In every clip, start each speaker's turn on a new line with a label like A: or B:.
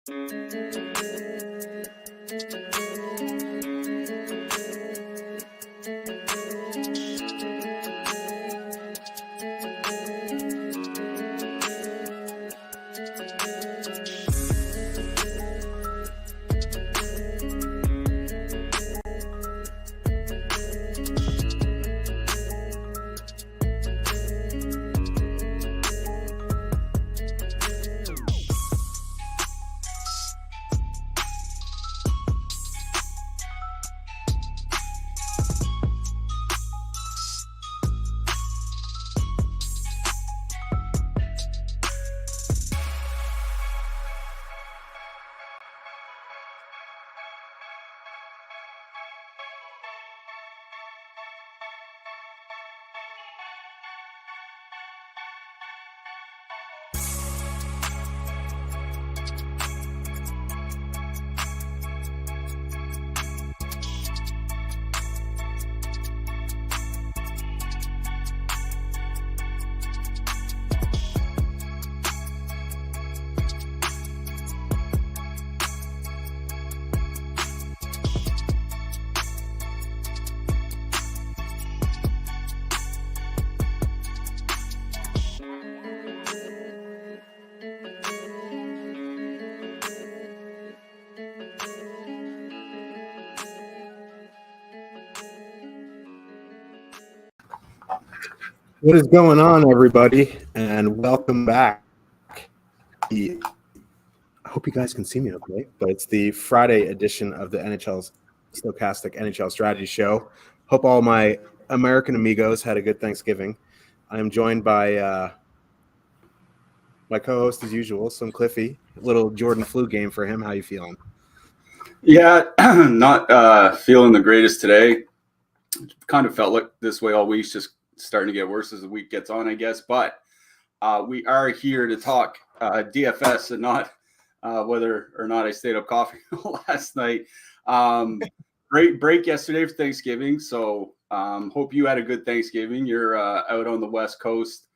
A: What is going on, everybody, and welcome back. I hope you guys can see me okay, but it's the Friday edition of the NHL's Stokastic NHL Strategy Show. Hope all my American amigos had a good Thanksgiving. I am joined by my co-host, as usual, some Cliffy. A little Jordan flu game for him. How you feeling?
B: Yeah, not feeling the greatest today. Kind of felt like this way all week, just starting to get worse as the week gets on, I guess. But we are here to talk DFS and not whether or not I stayed up coffee last night. Great break yesterday for Thanksgiving. So hope you had a good Thanksgiving. You're out on the West Coast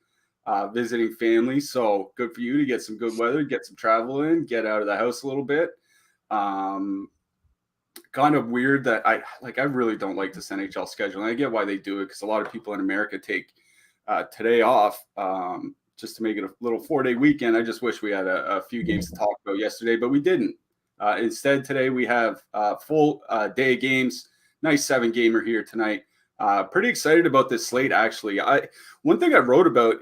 B: visiting family. So good for you to get some good weather, get some travel in, get out of the house a little bit. Kind of weird that I really don't like this NHL schedule. And I get why they do it, because a lot of people in America take today off just to make it a little 4-day weekend. I just wish we had a few games to talk about yesterday, but we didn't. Instead, today we have full day of games. Nice 7-gamer here tonight. Pretty excited about this slate, actually. One thing I wrote about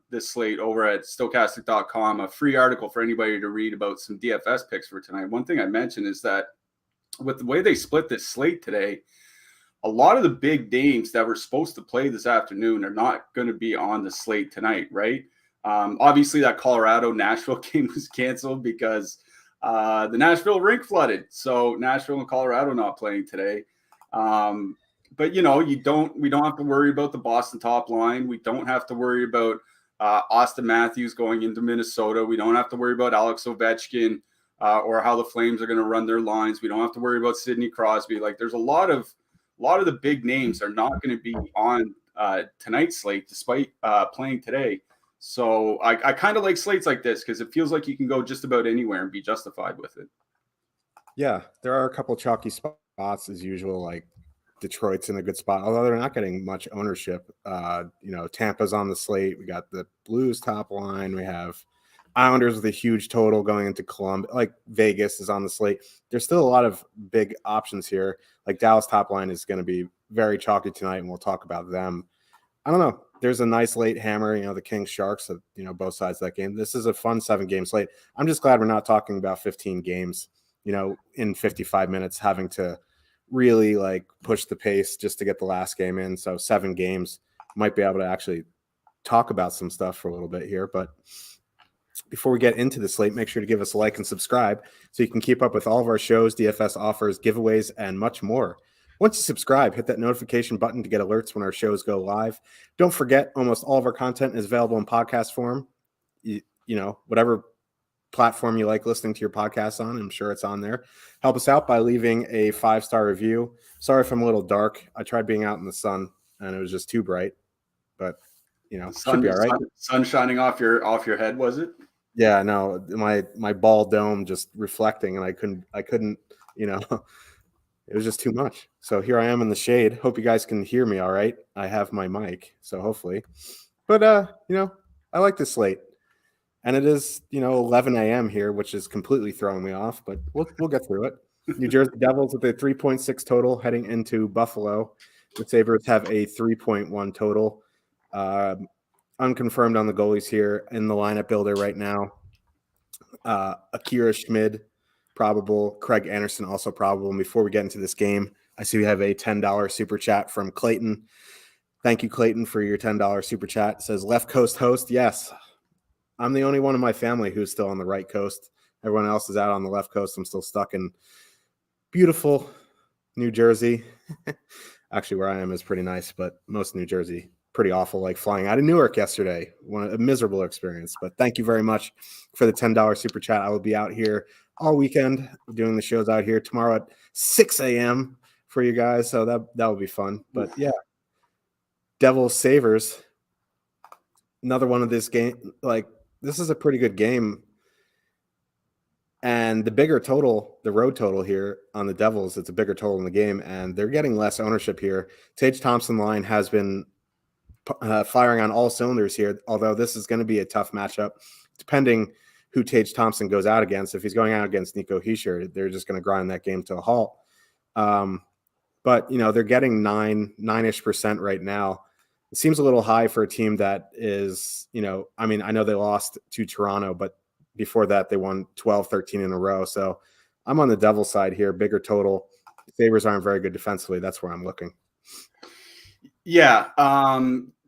B: this slate over at Stokastic.com, a free article for anybody to read about some DFS picks for tonight. One thing I mentioned is that with the way they split this slate today, a lot of the big names that were supposed to play this afternoon are not going to be on the slate tonight, right? Obviously, that Colorado-Nashville game was canceled because the Nashville rink flooded. So Nashville and Colorado not playing today. But, we don't have to worry about the Boston top line. We don't have to worry about Austin Matthews going into Minnesota. We don't have to worry about Alex Ovechkin or how the Flames are going to run their lines. We don't have to worry about Sidney Crosby. Like, there's a lot of the big names are not going to be on tonight's slate despite playing today. So I kind of like slates like this because it feels like you can go just about anywhere and be justified with it.
A: Yeah, there are a couple chalky spots as usual, like Detroit's in a good spot, although they're not getting much ownership. Tampa's on the slate. We got the Blues top line. We have Islanders with a huge total going into Columbus. Like Vegas is on the slate. There's still a lot of big options here. Like Dallas top line is going to be very chalky tonight, and we'll talk about them. I don't know. There's a nice late hammer, the Kings Sharks, both sides of that game. This is a fun 7-game slate. I'm just glad we're not talking about 15 games, in 55 minutes, having to really push the pace just to get the last game in. So 7 games, might be able to actually talk about some stuff for a little bit here. But before we get into the slate, make sure to give us a like and subscribe so you can keep up with all of our shows, DFS offers, giveaways, and much more. Once you subscribe, hit that notification button to get alerts when our shows go live. Don't forget, almost all of our content is available in podcast form. Whatever platform you like listening to your podcast on, I'm sure it's on there. Help us out by leaving a 5-star review. Sorry if I'm a little dark. I tried being out in the sun and it was just too bright, but should be all right.
B: Sun shining off your head, was it?
A: Yeah, no, my ball dome just reflecting, and I couldn't, it was just too much. So here I am in the shade. Hope you guys can hear me all right. I have my mic, so hopefully. But I like this slate. And it is, 11 a.m. here, which is completely throwing me off, but we'll get through it. New Jersey Devils with a 3.6 total heading into Buffalo. The Sabres have a 3.1 total. Unconfirmed on the goalies here in the lineup builder right now. Akira Schmid, probable. Craig Anderson, also probable. And before we get into this game, I see we have a $10 super chat from Clayton. Thank you, Clayton, for your $10 super chat. It says, Left Coast host. Yes, I'm the only one in my family who's still on the right coast. Everyone else is out on the left coast. I'm still stuck in beautiful New Jersey. Actually, where I am is pretty nice, but most New Jersey, pretty awful, like flying out of Newark yesterday. A miserable experience. But thank you very much for the $10 super chat. I will be out here all weekend doing the shows out here tomorrow at 6 a.m. for you guys. So that will be fun. But yeah, Devils Sabres. Another one of this game. Like, this is a pretty good game. And the bigger total, the road total here on the Devils, it's a bigger total in the game, and they're getting less ownership here. Tage Thompson line has been firing on all cylinders here, although this is going to be a tough matchup, depending who Tage Thompson goes out against. If he's going out against Nico Hischier, they're just going to grind that game to a halt. But, they're getting 9-ish% right now. It seems a little high for a team that is, I know they lost to Toronto, but before that they won 12-13 in a row. So I'm on the Devil side here, bigger total. The Sabres aren't very good defensively. That's where I'm looking.
B: Yeah.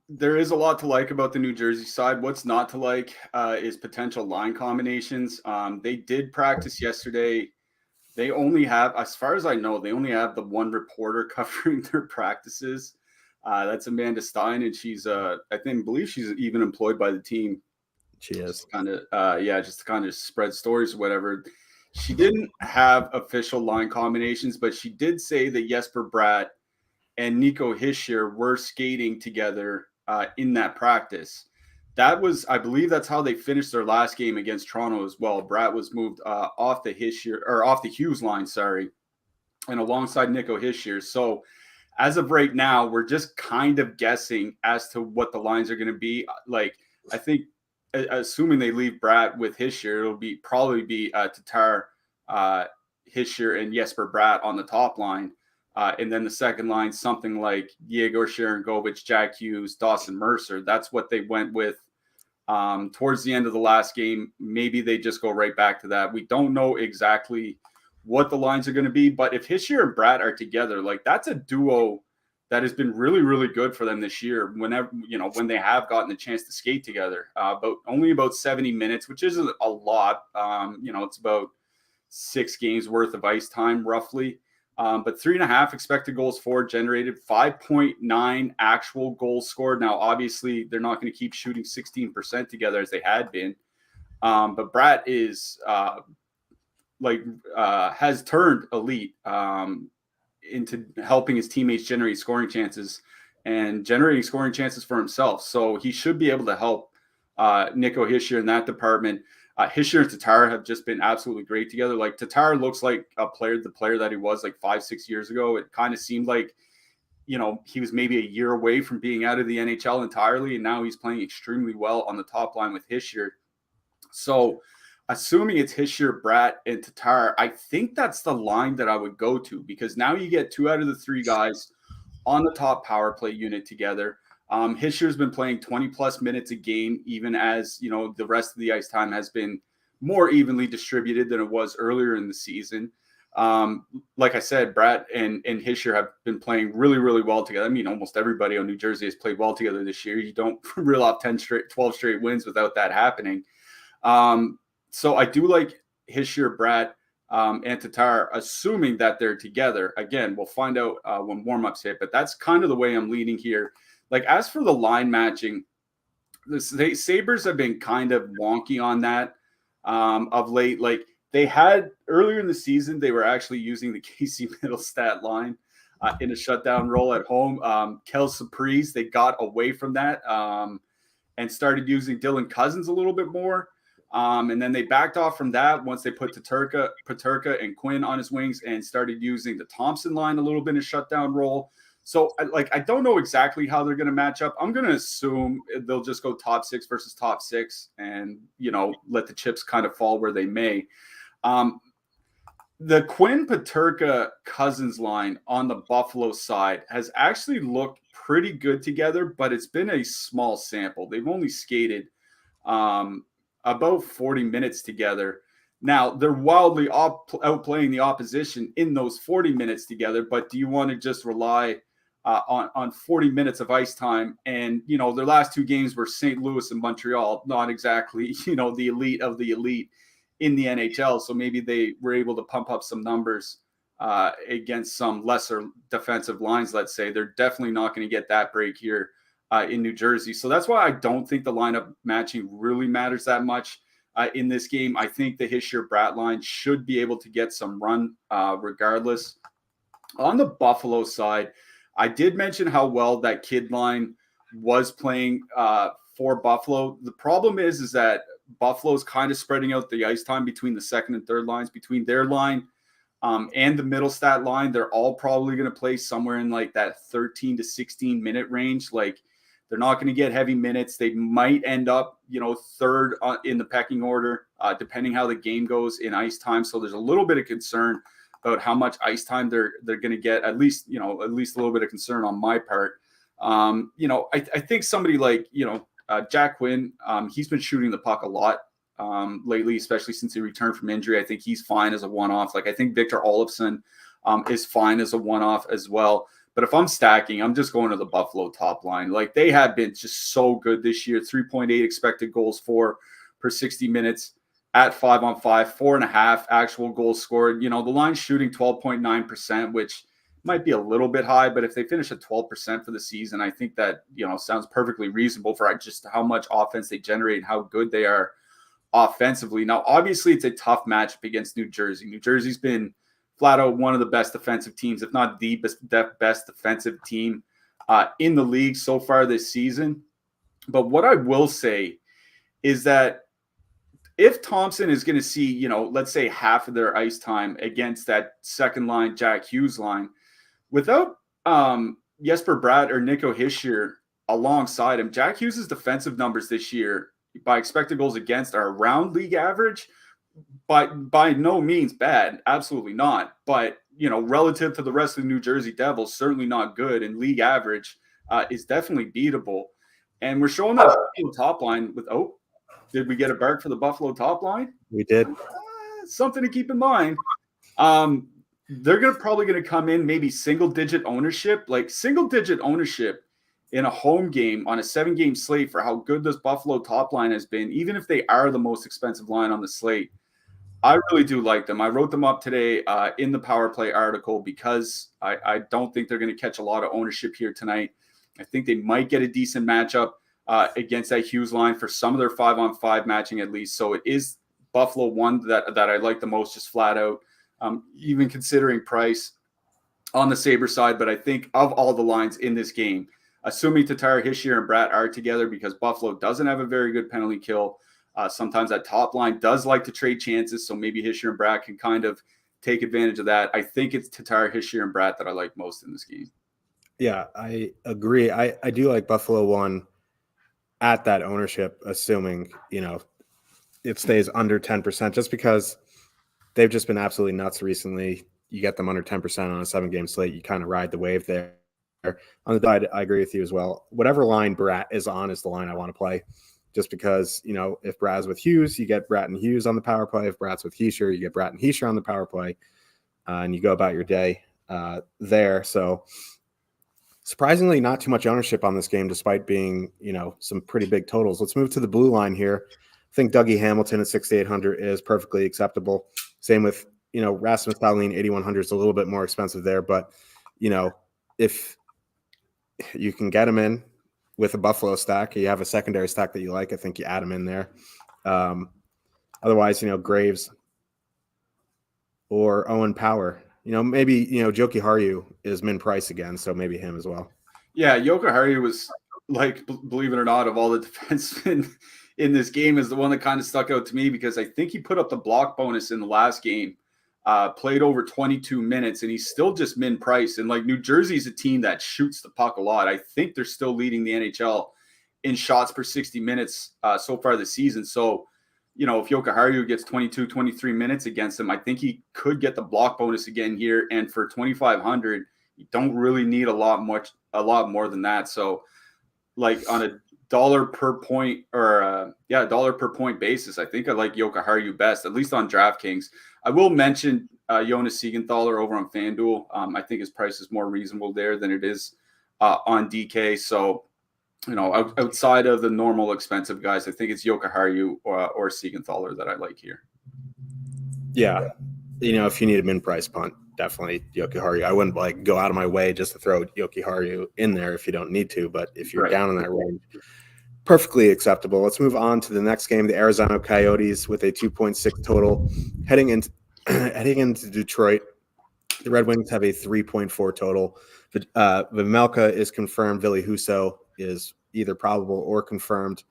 B: There is a lot to like about the New Jersey side. What's not to like is potential line combinations. They did practice yesterday. They only have, as far as I know, they only have the one reporter covering their practices. That's Amanda Stein, and she's believe she's even employed by the team.
A: She is
B: just to kind of spread stories or whatever. She didn't have official line combinations, but she did say that Jesper Bratt and Nico Hischier were skating together in that practice. That was, I believe, that's how they finished their last game against Toronto as well. Bratt was moved off the Hughes line, and alongside Nico Hischier. So as of right now, we're just kind of guessing as to what the lines are going to be. Like, I think, assuming they leave Bratt with Hischier, it'll probably be Tatar, Hischier, and Jesper Bratt on the top line. And then the second line, something like Yegor Sharangovich, Jack Hughes, Dawson Mercer. That's what they went with towards the end of the last game. Maybe they just go right back to that. We don't know exactly what the lines are going to be, but if Hischier and Bratt are together, like, that's a duo that has been really, really good for them this year. Whenever, when they have gotten the chance to skate together, but only about 70 minutes, which isn't a lot. It's about 6 games worth of ice time roughly. But 3.5 expected goals for generated, 5.9 actual goals scored. Now, obviously, they're not going to keep shooting 16% together as they had been. But Bratt is has turned elite into helping his teammates generate scoring chances and generating scoring chances for himself. So he should be able to help Nico Hischier in that department. Hischier and Tatar have just been absolutely great together. Like, Tatar looks like the player that he was like 5-6 years ago. It kind of seemed like, he was maybe a year away from being out of the NHL entirely, and now he's playing extremely well on the top line with Hischier. So assuming it's Hischier, Bratt, and Tatar, I think that's the line that I would go to, because now you get 2 out of the 3 guys on the top power play unit together. Hischier's been playing 20-plus minutes a game, even as, the rest of the ice time has been more evenly distributed than it was earlier in the season. Like I said, Bratt and Hischier have been playing really, really well together. I mean, almost everybody on New Jersey has played well together this year. You don't reel off 12 straight wins without that happening. So I do like Hischier, Bratt, and Tatar, assuming that they're together. Again, we'll find out when warm-ups hit, but that's kind of the way I'm leaning here. Like, as for the line matching, the Sabres have been kind of wonky on that of late. Like, they had earlier in the season, they were actually using the Casey Middlestat line in a shutdown role at home. Kel Surprise, they got away from that and started using Dylan Cousins a little bit more. And then they backed off from that once they put Paterka and Quinn on his wings and started using the Thompson line a little bit in shutdown role. So I don't know exactly how they're going to match up. I'm going to assume they'll just go top 6 versus top 6 and, let the chips kind of fall where they may. The Quinn Paterka Cousins line on the Buffalo side has actually looked pretty good together, but it's been a small sample. They've only skated about 40 minutes together. Now, they're wildly outplaying the opposition in those 40 minutes together, but do you want to just rely on 40 minutes of ice time? And, their last 2 games were St. Louis and Montreal, not exactly, the elite of the elite in the NHL. So maybe they were able to pump up some numbers against some lesser defensive lines, let's say. They're definitely not going to get that break here in New Jersey. So that's why I don't think the lineup matching really matters that much in this game. I think the Hischier-Bratt line should be able to get some run regardless. On the Buffalo side, I did mention how well that kid line was playing for Buffalo. The problem is that Buffalo's kind of spreading out the ice time between the second and third lines, between their line and the middle stat line. They're all probably going to play somewhere in like that 13 to 16 minute range. Like, they're not going to get heavy minutes. They might end up, third in the pecking order, depending how the game goes in ice time. So there's a little bit of concern about how much ice time they're going to get. At least a little bit of concern on my part. I think somebody like, Jack Quinn, he's been shooting the puck a lot lately, especially since he returned from injury. I think he's fine as a one-off. Like, I think Victor Olofsson is fine as a one-off as well. But if I'm stacking, I'm just going to the Buffalo top line. Like, they have been just so good this year. 3.8 expected goals for per 60 minutes at 5-on-5, 4.5 actual goals scored. The line's shooting 12.9%, which might be a little bit high, but if they finish at 12% for the season, I think that, sounds perfectly reasonable for just how much offense they generate and how good they are offensively. Now, obviously, it's a tough matchup against New Jersey. New Jersey's been flat out one of the best defensive teams, if not the best defensive team in the league so far this season. But what I will say is that if Thompson is going to see, let's say half of their ice time against that second line Jack Hughes line, without Jesper Bratt or Nico Hischier alongside him, Jack Hughes' defensive numbers this year by expected goals against are around league average. But by no means bad, absolutely not. But, relative to the rest of the New Jersey Devils, certainly not good. And league average is definitely beatable. And we're showing that top line with, did we get a bark for the Buffalo top line?
A: We did.
B: Something to keep in mind. They're probably going to come in maybe single-digit ownership. Like, single-digit ownership in a home game on a 7-game slate for how good this Buffalo top line has been, even if they are the most expensive line on the slate. I really do like them. I wrote them up today in the Power Play article because I don't think they're going to catch a lot of ownership here tonight. I think they might get a decent matchup against that Hughes line for some of their 5-on-5 matching at least. So it is Buffalo one that I like the most, just flat out, even considering price on the Saber side. But I think of all the lines in this game, assuming Tatar, Hischier, and Bratt are together, because Buffalo doesn't have a very good penalty kill, sometimes that top line does like to trade chances, so maybe Hischier and Bratt can kind of take advantage of that. I think it's Tatar, Hischier, and Bratt that I like most in this game.
A: Yeah, I agree. I do like Buffalo one at that ownership, assuming, it stays under 10%, just because they've just been absolutely nuts recently. You get them under 10% on a 7-game slate, you kind of ride the wave there. On the side, I agree with you as well. Whatever line Bratt is on is the line I want to play. Just because, if Bratt's with Hughes, you get Bratt and Hughes on the power play. If Bratt's with Hischier, you get Bratt and Hischier on the power play. And you go about your day there. So surprisingly, not too much ownership on this game, despite being, some pretty big totals. Let's move to the blue line here. I think Dougie Hamilton at 6,800 is perfectly acceptable. Same with, Rasmus Dahlin, 8,100 is a little bit more expensive there. But, if you can get him in with a Buffalo stack, you have a secondary stack that you like, I think you add him in there. Otherwise, Graves or Owen Power, maybe, Joki Harju is min price again, so maybe him as well.
B: Yeah, Joki Harju was, like, believe it or not, of all the defensemen in this game is the one that kind of stuck out to me because I think he put up the block bonus in the last game, played over 22 minutes, and he's still just min price. And like New Jersey's a team that shoots the puck a lot. I think they're still leading the NHL in shots per 60 minutes so far this season. So, you know, if Jokiharju gets 22, 23 minutes against him, I think he could get the block bonus again here. And for 2,500, you don't really need a lot more than that. So like on a dollar per point or dollar per point basis, I think I like Jokiharju best, at least on DraftKings. I will mention Jonas Siegenthaler over on FanDuel. I think his price is more reasonable there than it is on DK. So, you know, outside of the normal expensive guys, I think it's Jokiharju or Siegenthaler that I like here.
A: Yeah. You know, if you need a min price punt, definitely Jokiharju. I wouldn't like go out of my way just to throw Jokiharju in there if you don't need to, but if you're down in that range, perfectly acceptable. Let's move on to the next game, the Arizona Coyotes with a 2.6 total heading into Detroit. The Red Wings have a 3.4 total. Vejmelka is confirmed. Ville Husso is either probable or confirmed.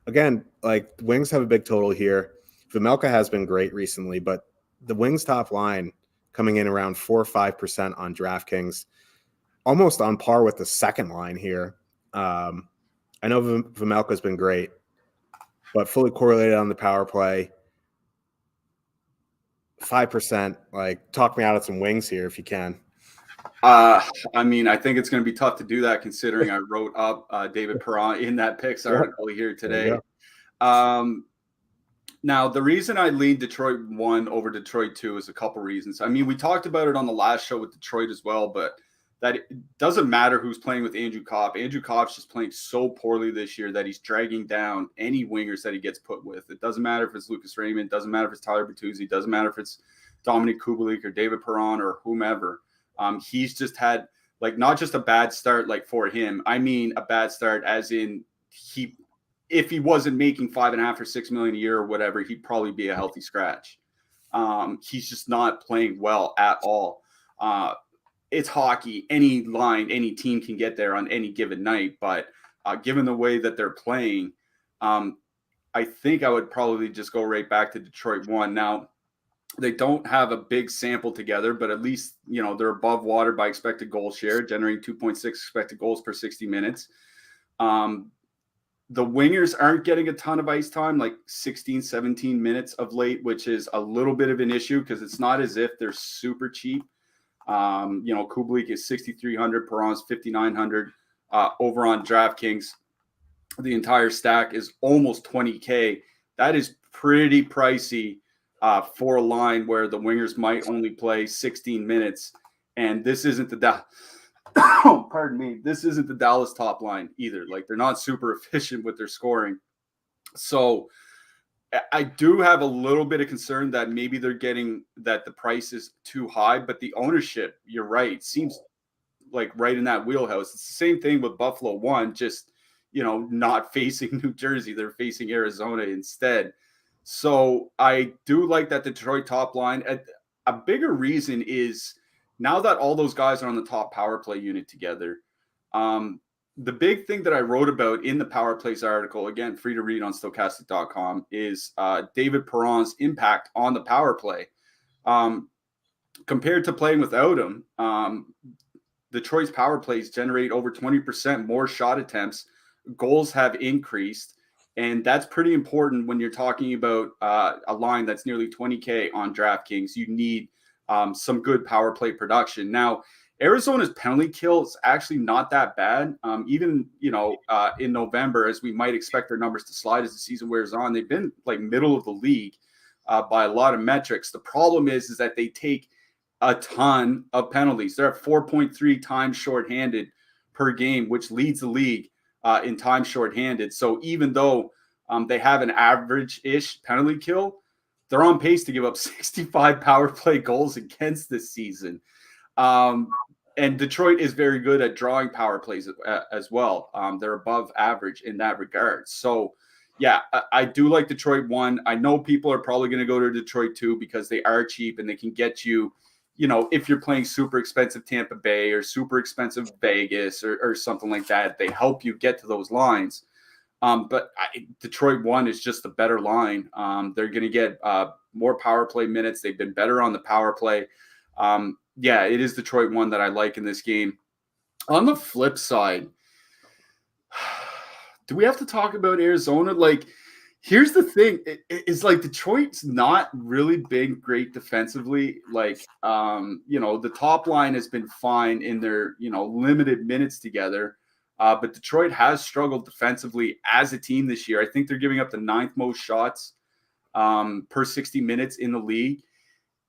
A: Again, like the Wings have a big total here. Vejmelka has been great recently, but the Wings top line coming in around 4 or 5% on DraftKings, almost on par with the second line here. I know Vejmelka has been great, but fully correlated on the power play. 5%. Like, talk me out of some Wings here if you can.
B: I mean, I think it's going to be tough to do that considering I wrote up David Perron in that picks article here today. Now, the reason I lead Detroit 1 over Detroit 2 is a couple reasons. I mean, we talked about it on the last show with Detroit as well, but that it doesn't matter who's playing with Andrew Kopp. Andrew Kopp's just playing so poorly this year that he's dragging down any wingers that he gets put with. It doesn't matter if it's Lucas Raymond, doesn't matter if it's Tyler Bertuzzi, doesn't matter if it's Dominic Kubalik or David Perron or whomever. He's just had like not just a bad start like for him. I mean a bad start as in if he wasn't making $5.5 or $6 million a year or whatever, he'd probably be a healthy scratch. He's just not playing well at all. It's hockey. Any line, any team can get there on any given night. But given the way that they're playing, I think I would probably just go right back to Detroit 1. Now, they don't have a big sample together, but at least, you know, they're above water by expected goal share, generating 2.6 expected goals per 60 minutes. The wingers aren't getting a ton of ice time, like 16, 17 minutes of late, which is a little bit of an issue because it's not as if they're super cheap. You know, Kubalik is 6,300, Perron's 5,900 over on DraftKings. The entire stack is almost 20K. That is pretty pricey for a line where the wingers might only play 16 minutes. And this isn't the pardon me. This isn't the Dallas top line either. Like they're not super efficient with their scoring. So I do have a little bit of concern that maybe they're getting that the price is too high, but the ownership, you're right, seems like right in that wheelhouse. It's the same thing with Buffalo 1, just, you know, not facing New Jersey. They're facing Arizona instead. So I do like that Detroit top line. A bigger reason is now that all those guys are on the top power play unit together, the big thing that I wrote about in the Power Plays article, again, free to read on Stokastic.com, is David Perron's impact on the power play. Compared to playing without him, Detroit's power plays generate over 20% more shot attempts. Goals have increased. And that's pretty important when you're talking about a line that's nearly 20K on DraftKings. You need some good power play production. Now, Arizona's penalty kill is actually not that bad. Even, you know, in November, as we might expect their numbers to slide as the season wears on, they've been like middle of the league by a lot of metrics. The problem is that they take a ton of penalties. They're at 4.3 times shorthanded per game, which leads the league in time shorthanded. So even though they have an average-ish penalty kill, they're on pace to give up 65 power play goals against this season. And Detroit is very good at drawing power plays as well. They're above average in that regard. So, yeah, I do like Detroit 1. I know people are probably going to go to Detroit 2 because they are cheap and they can get you, you know, if you're playing super expensive Tampa Bay or super expensive Vegas or something like that, they help you get to those lines. But Detroit 1 is just a better line. They're going to get more power play minutes. They've been better on the power play. Yeah, it is Detroit 1 that I like in this game. On the flip side, do we have to talk about Arizona? Like, here's the thing. It's like Detroit's not really been great defensively. Like, the top line has been fine in their, limited minutes together. But Detroit has struggled defensively as a team this year. I think they're giving up the 9th most shots per 60 minutes in the league.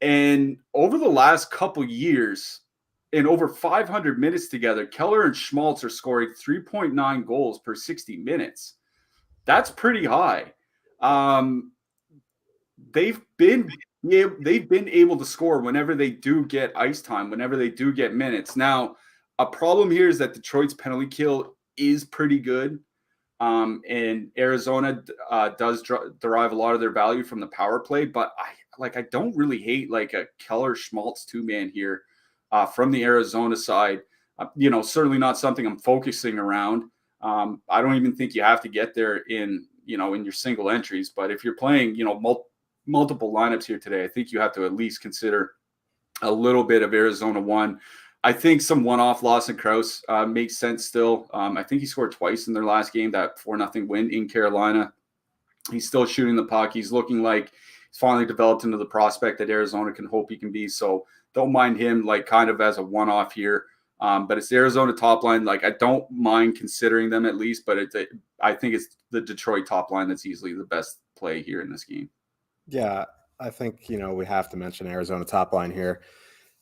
B: And over the last couple years, in over 500 minutes together, Keller and Schmaltz are scoring 3.9 goals per 60 minutes. That's pretty high. They've been able to score whenever they do get ice time, whenever they do get minutes. Now, a problem here is that Detroit's penalty kill is pretty good. And Arizona does derive a lot of their value from the power play, but I don't really hate like a Keller Schmaltz 2-man here from the Arizona side. Certainly not something I'm focusing around. I don't even think you have to get there in your single entries, but if you're playing, multiple lineups here today, I think you have to at least consider a little bit of Arizona 1. I think some one-off Lawson Krause makes sense still. I think he scored twice in their last game, that 4-0 win in Carolina. He's still shooting the puck. He's looking like he's finally developed into the prospect that Arizona can hope he can be. So don't mind him like kind of as a one-off here. But it's the Arizona top line. Like, I don't mind considering them at least, but I think it's the Detroit top line that's easily the best play here in this game.
A: Yeah, I think, we have to mention Arizona top line here.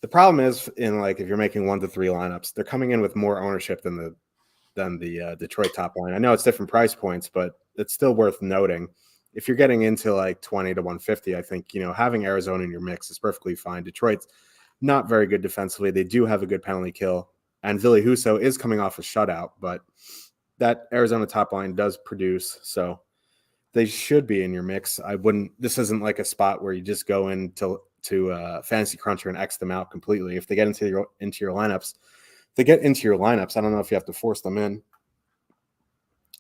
A: The problem is if you're making 1 to 3 lineups, they're coming in with more ownership than the Detroit top line. I know it's different price points, but it's still worth noting. If you're getting into like 20 to 150, I think, having Arizona in your mix is perfectly fine. Detroit's not very good defensively. They do have a good penalty kill, and Ville Husso is coming off a shutout, but that Arizona top line does produce, so they should be in your mix. This isn't like a spot where you just go into Fantasy Cruncher and X them out completely. If they get into your lineups, I don't know if you have to force them in.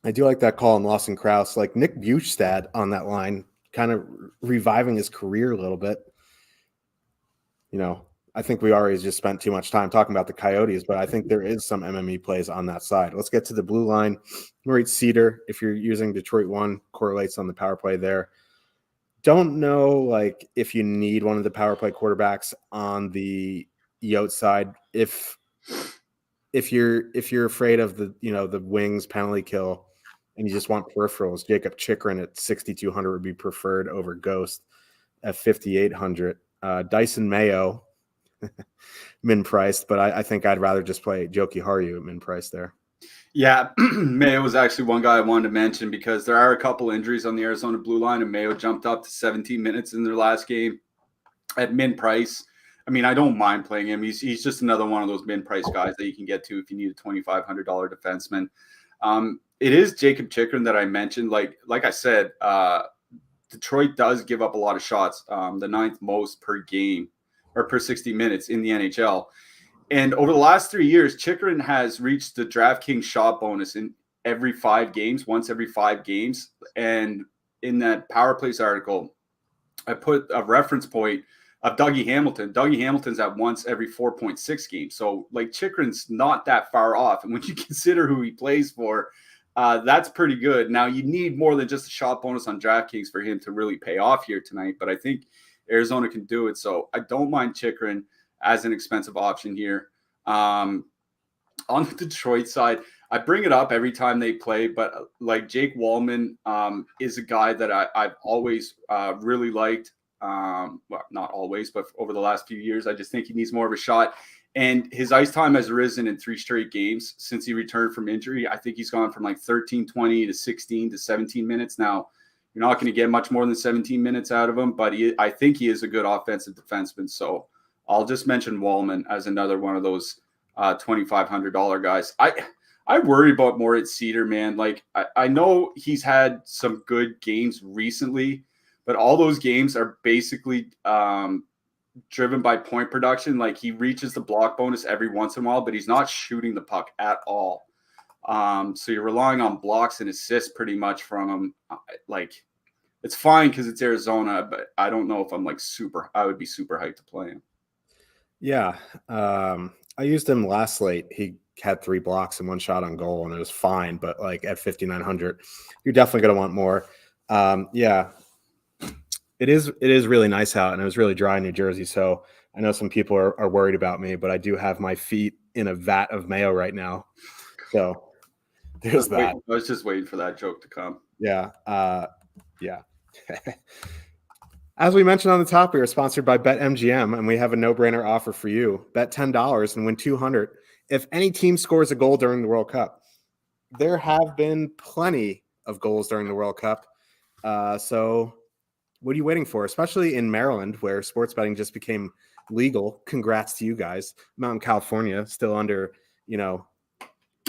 A: I do like that call on Lawson Krause, like Nick Bjugstad on that line, kind of reviving his career a little bit. I think we already just spent too much time talking about the Coyotes, but I think there is some MME plays on that side. Let's get to the blue line. Maurice Cedar, if you're using Detroit 1, correlates on the power play there. Don't know if you need one of the power play quarterbacks on the Yote side. If you're afraid of the Wings penalty kill and you just want peripherals, Jacob Chikrin at 6,200 would be preferred over Ghost at 5,800. Dyson Mayo, min priced, but I think I'd rather just play Joki Harju min priced there.
B: Yeah, Mayo was actually one guy I wanted to mention because there are a couple injuries on the Arizona blue line, and Mayo jumped up to 17 minutes in their last game at min price. I mean, I don't mind playing him. He's just another one of those min price guys that you can get to if you need a $2,500 defenseman. It is Jacob Chikrin that I mentioned. Like I said, Detroit does give up a lot of shots, the 9th most per game or per 60 minutes in the NHL. And over the last 3 years, Chikrin has reached the DraftKings shot bonus in once every 5 games. And in that Power Plays article, I put a reference point of Dougie Hamilton. Dougie Hamilton's at once every 4.6 games. So Chikrin's not that far off. And when you consider who he plays for, that's pretty good. Now, you need more than just a shot bonus on DraftKings for him to really pay off here tonight. But I think Arizona can do it. So I don't mind Chikrin as an expensive option here. On the Detroit side, I bring it up every time they play, but Jake Wallman is a guy that I've always really liked. Well, not always, but over the last few years, I just think he needs more of a shot. And his ice time has risen in 3 straight games since he returned from injury. I think he's gone from 13-20 to 16 to 17 minutes. Now, you're not going to get much more than 17 minutes out of him, but I think he is a good offensive defenseman. So I'll just mention Wallman as another one of those $2,500 guys. I worry about Moritz Cedar, man. I know he's had some good games recently, but all those games are basically driven by point production. He reaches the block bonus every once in a while, but he's not shooting the puck at all. So you're relying on blocks and assists pretty much from him. Like, it's fine because it's Arizona, but I don't know if I'm like I would be super hyped to play him.
A: Yeah. I used him last slate. He had 3 blocks and 1 shot on goal, and it was fine. But like at 5,900, you're definitely going to want more. Yeah. It is really nice out, and it was really dry in New Jersey. So I know some people are worried about me, but I do have my feet in a vat of Mayo right now. So there's that.
B: I was just waiting for that joke to come.
A: Yeah. Yeah. As we mentioned on the top, we are sponsored by BetMGM, and we have a no-brainer offer for you. Bet $10 and win $200 if any team scores a goal during the World Cup. There have been plenty of goals during the World Cup. So what are you waiting for? Especially in Maryland, where sports betting just became legal. Congrats to you guys. I'm out in California, still under,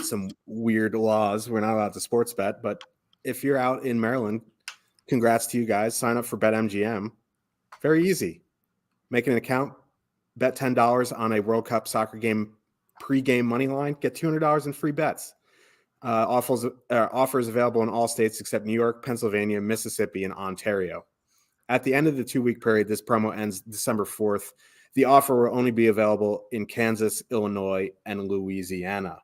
A: some weird laws. We're not allowed to sports bet, but if you're out in Maryland, congrats to you guys. Sign up for BetMGM. Very easy. Make an account, bet $10 on a World Cup soccer game pregame money line, get $200 in free bets. Offers available in all states except New York, Pennsylvania, Mississippi, and Ontario. At the end of the 2-week period, this promo ends December 4th. The offer will only be available in Kansas, Illinois, and Louisiana.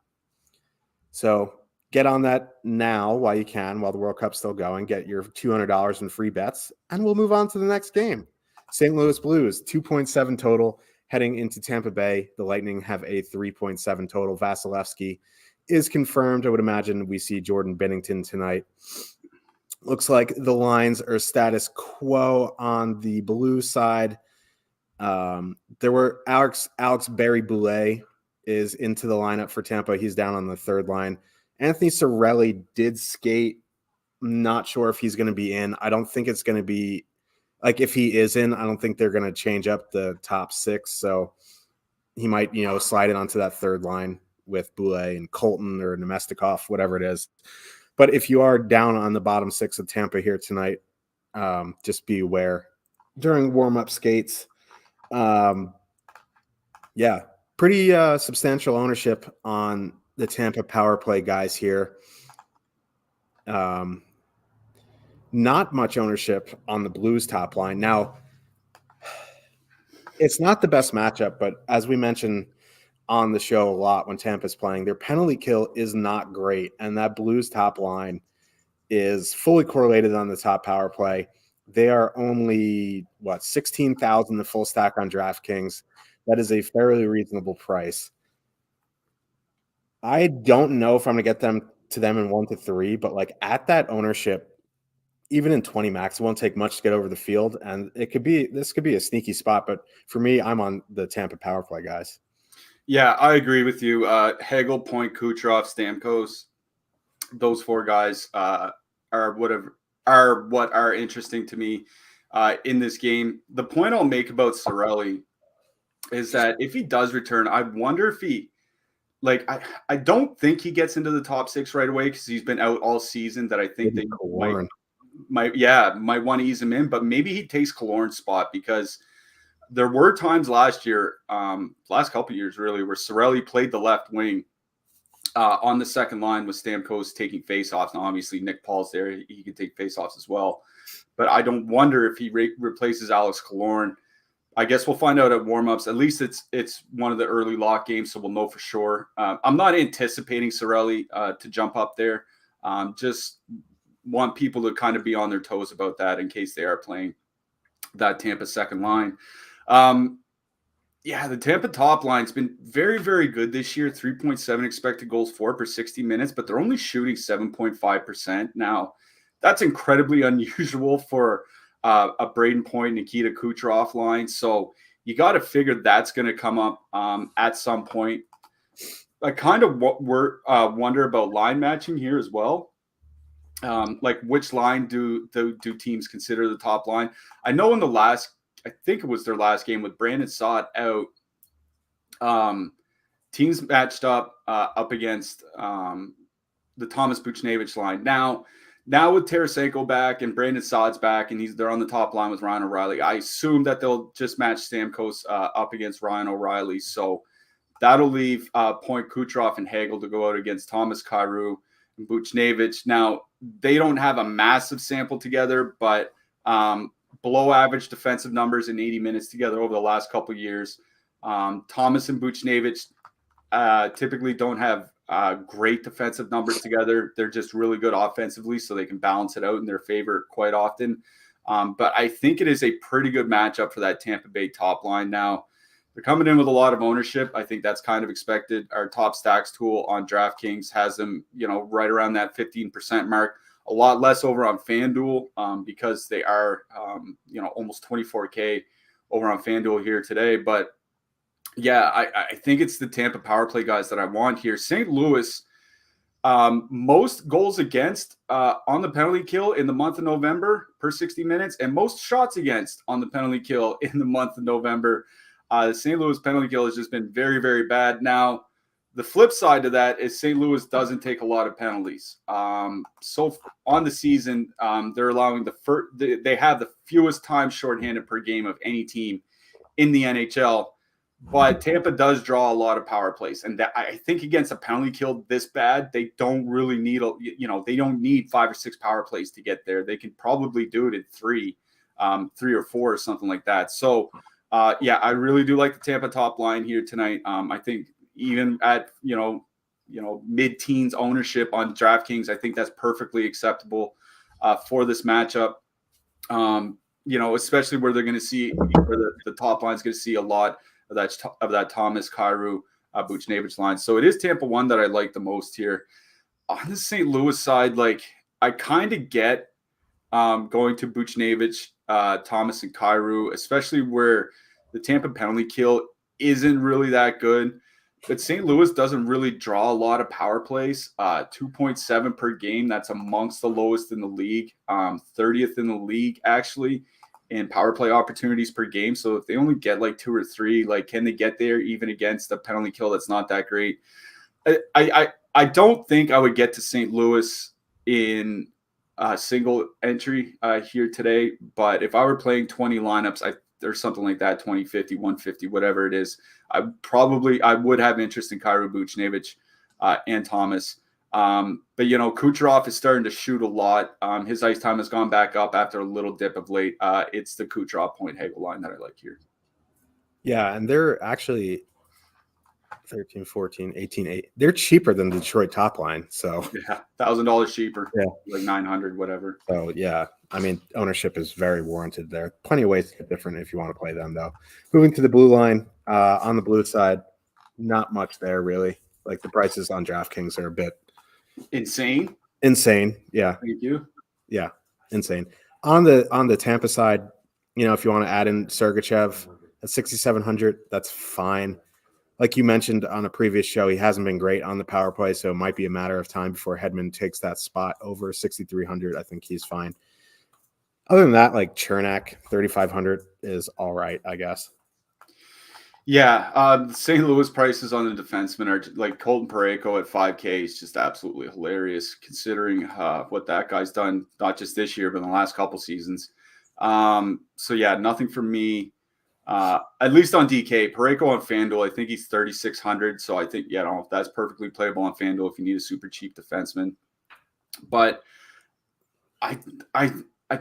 A: So get on that now while you can, while the World Cup's still going. Get your $200 in free bets, and we'll move on to the next game. St. Louis Blues, 2.7 total heading into Tampa Bay. The Lightning have a 3.7 total. Vasilevsky is confirmed. I would imagine we see Jordan Binnington tonight. Looks like the lines are status quo on the Blues side. There were Alex Barry-Boulet is into the lineup for Tampa. He's down on the third line. Anthony Cirelli did skate. Not sure if he's going to be in. I don't think it's going to be like if he is in, I don't think they're going to change up the top 6. So he might, slide it onto that third line with Boulet and Colton or Nemestikov, whatever it is. But if you are down on the bottom 6 of Tampa here tonight, just be aware during warm-up skates. Pretty substantial ownership on the Tampa power play guys here. Not much ownership on the Blues top line. Now, it's not the best matchup, but as we mentioned on the show a lot when Tampa's playing, their penalty kill is not great, and that Blues top line is fully correlated on the top power play. They are only, 16,000 the full stack on DraftKings. That is a fairly reasonable price. I don't know if I'm going to get them in 1 to 3, but like at that ownership, even in 20 max, it won't take much to get over the field. And this could be a sneaky spot, but for me, I'm on the Tampa power play guys.
B: Yeah, I agree with you. Hagel, Point, Kucherov, Stamkos, those 4 guys are what are interesting to me in this game. The point I'll make about Cirelli is that if he does return, I wonder if he I don't think he gets into the top 6 right away because he's been out all season. That I think they might want to ease him in, but maybe he takes Killorn's spot because there were times last year, last couple of years really, where Cirelli played the left wing on the second line with Stamkos taking faceoffs. Now, obviously, Nick Paul's there; he can take faceoffs as well. But I don't wonder if he replaces Alex Killorn. I guess we'll find out at warmups. At least it's one of the early lock games, so we'll know for sure. I'm not anticipating Cirelli to jump up there. Just want people to kind of be on their toes about that in case they are playing that Tampa second line. The Tampa top line's been very, very good this year. 3.7 expected goals for per 60 minutes, but they're only shooting 7.5%. Now, that's incredibly unusual for a Braden Point, Nikita Kucherov line. So you got to figure that's going to come up at some point. I kind of wonder about line matching here as well. Which line do teams consider the top line? I know in I think it was their last game with Brandon Saad out, teams matched up against the Thomas Buchnevich line. Now with Tarasenko back and Brandon Saad's back, and they're on the top line with Ryan O'Reilly, I assume that they'll just match Stamkos up against Ryan O'Reilly. So That'll leave Point, Kucherov, and Hagel to go out against Thomas, Kyrou, and Buchnevich. Now, they don't have a massive sample together, but below average defensive numbers in 80 minutes together over the last couple of years. Thomas and Buchnevich typically don't have great defensive numbers together. They're just really good offensively, so they can balance it out in their favor quite often. But I think it is a pretty good matchup for that Tampa Bay top line. Now, they're coming in with a lot of ownership. I think that's kind of expected. Our top stacks tool on DraftKings has them, right around that 15% mark. A lot less over on FanDuel because they are, almost 24K over on FanDuel here today. But yeah, I think it's the Tampa power play guys that I want here. St. Louis, most goals against on the penalty kill in the month of November per 60 minutes, and most shots against on the penalty kill in the month of November. The St. Louis penalty kill has just been very, very bad. Now, the flip side to that is St. Louis doesn't take a lot of penalties. So on the season, they're allowing they have the fewest times shorthanded per game of any team in the NHL. But Tampa does draw a lot of power plays, and I think against a penalty kill this bad, they don't really need they don't need 5 or 6 power plays to get there. They can probably do it in 3 or 4 or something like that. So I really do like the Tampa top line here tonight. I think even at mid-teens ownership on DraftKings, I think that's perfectly acceptable for this matchup. Especially where they're going to see where the top line is going to see a lot of that Thomas, Kyrou, Buchnevich line. So it is Tampa 1 that I like the most here. On the St. Louis side, I kind of get going to Buchnevich, Thomas, and Kyrou, especially where the Tampa penalty kill isn't really that good. But St. Louis doesn't really draw a lot of power plays. 2.7 per game. That's amongst the lowest in the league. 30th in the league, actually, in power play opportunities per game. So if they only get 2 or 3, can they get there even against a penalty kill that's not that great? I don't think I would get to St. Louis in a single entry here today. But if I were playing 20 lineups, or something like that, 20, 50, 150, whatever it is, I would have interest in Kyrou, Buchnevich, and Thomas. But Kucherov is starting to shoot a lot. His ice time has gone back up after a little dip of late. It's the Kucherov, Point, Hagel line that I like here.
A: Yeah, and they're actually 13, 14, 18, 8. They're cheaper than the Detroit top line. So
B: yeah, $1,000 cheaper.
A: Yeah,
B: 900, whatever.
A: So yeah, ownership is very warranted there. Plenty of ways to get different if you want to play them, though. Moving to the blue line, on the blue side, not much there really. The prices on DraftKings are a bit
B: insane.
A: Yeah.
B: Thank you.
A: Yeah, insane. On the Tampa side, if you want to add in Sergachev at 6,700, that's fine. Like you mentioned on a previous show, he hasn't been great on the power play, so it might be a matter of time before Hedman takes that spot over 6,300. I think he's fine. Other than that, Chernak, 3,500 is all right, I guess.
B: Yeah, the St. Louis prices on the defensemen are Colton Parayko at 5K is just absolutely hilarious considering what that guy's done, not just this year, but in the last couple seasons. So yeah, nothing for me. At least on DK. Parayko on FanDuel, I think he's 3,600. So I think, that's perfectly playable on FanDuel if you need a super cheap defenseman. But I